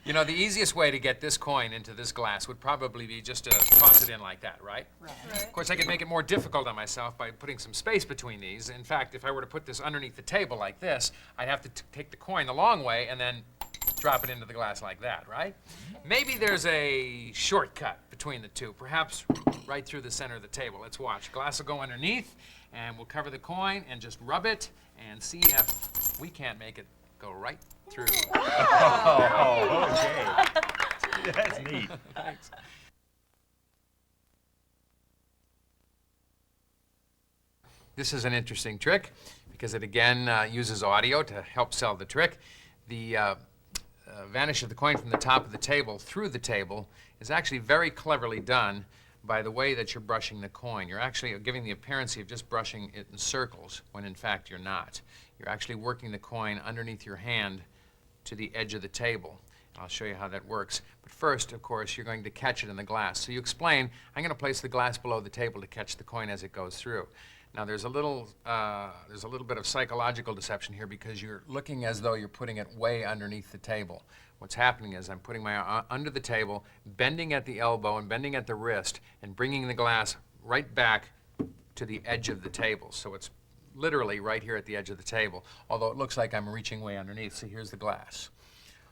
You know, the easiest way to get this coin into this glass would probably be just to toss it in like that, right? Right. Of course, I could make it more difficult on myself by putting some space between these. In fact, if I were to put this underneath the table like this, I'd have to take the coin the long way and then drop it into the glass like that, right? Maybe there's a shortcut between the two, perhaps right through the center of the table. Let's watch. Glass will go underneath, and we'll cover the coin and just rub it and see if we can't make it go right through. Oh, okay. That's neat. Thanks. This is an interesting trick because it again uses audio to help sell the trick. The vanish of the coin from the top of the table through the table is actually very cleverly done by the way that you're brushing the coin. You're actually giving the appearance of just brushing it in circles when in fact you're not. You're actually working the coin underneath your hand to the edge of the table. I'll show you how that works. But first, of course, you're going to catch it in the glass. So you explain, I'm going to place the glass below the table to catch the coin as it goes through. Now there's a little bit of psychological deception here because you're looking as though you're putting it way underneath the table. What's happening is I'm putting my under the table, bending at the elbow and bending at the wrist, and bringing the glass right back to the edge of the table. So it's literally right here at the edge of the table, although it looks like I'm reaching way underneath. So here's the glass.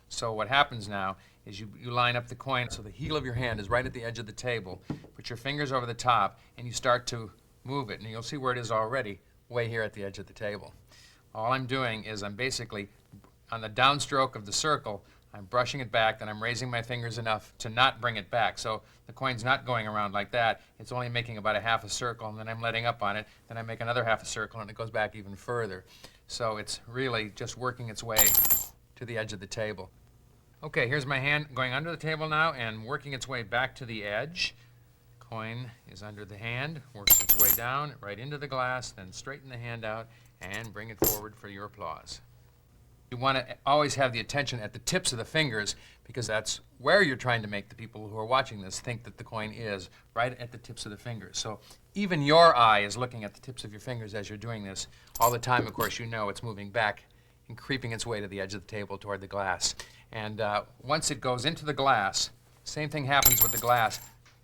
So what happens now is you line up the coin so the heel of your hand is right at the edge of the table. Put your fingers over the top, and you start to move it, and you'll see where it is already, way here at the edge of the table. All I'm doing is I'm basically, on the downstroke of the circle, I'm brushing it back, then I'm raising my fingers enough to not bring it back. So the coin's not going around like that. It's only making about a half a circle, and then I'm letting up on it. Then I make another half a circle, and it goes back even further. So it's really just working its way to the edge of the table. Okay, here's my hand going under the table now and working its way back to the edge. Coin is under the hand, works its way down, right into the glass, then straighten the hand out and bring it forward for your applause. You want to always have the attention at the tips of the fingers because that's where you're trying to make the people who are watching this think that the coin is, right at the tips of the fingers. So even your eye is looking at the tips of your fingers as you're doing this. All the time, of course, you know it's moving back and creeping its way to the edge of the table toward the glass. And once it goes into the glass, same thing happens with the glass.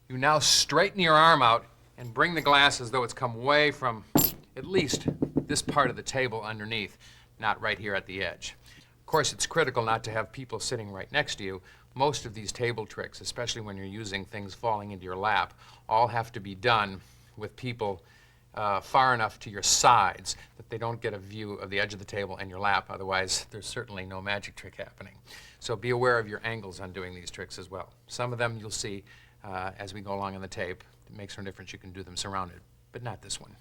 You now straighten your arm out and bring the glass as though it's come way from at least this part of the table underneath, not right here at the edge. Of course, it's critical not to have people sitting right next to you. Most of these table tricks, especially when you're using things falling into your lap, all have to be done with people far enough to your sides that they don't get a view of the edge of the table and your lap. Otherwise, there's certainly no magic trick happening. So be aware of your angles on doing these tricks as well. Some of them you'll see as we go along on the tape. It makes no difference. You can do them surrounded, but not this one.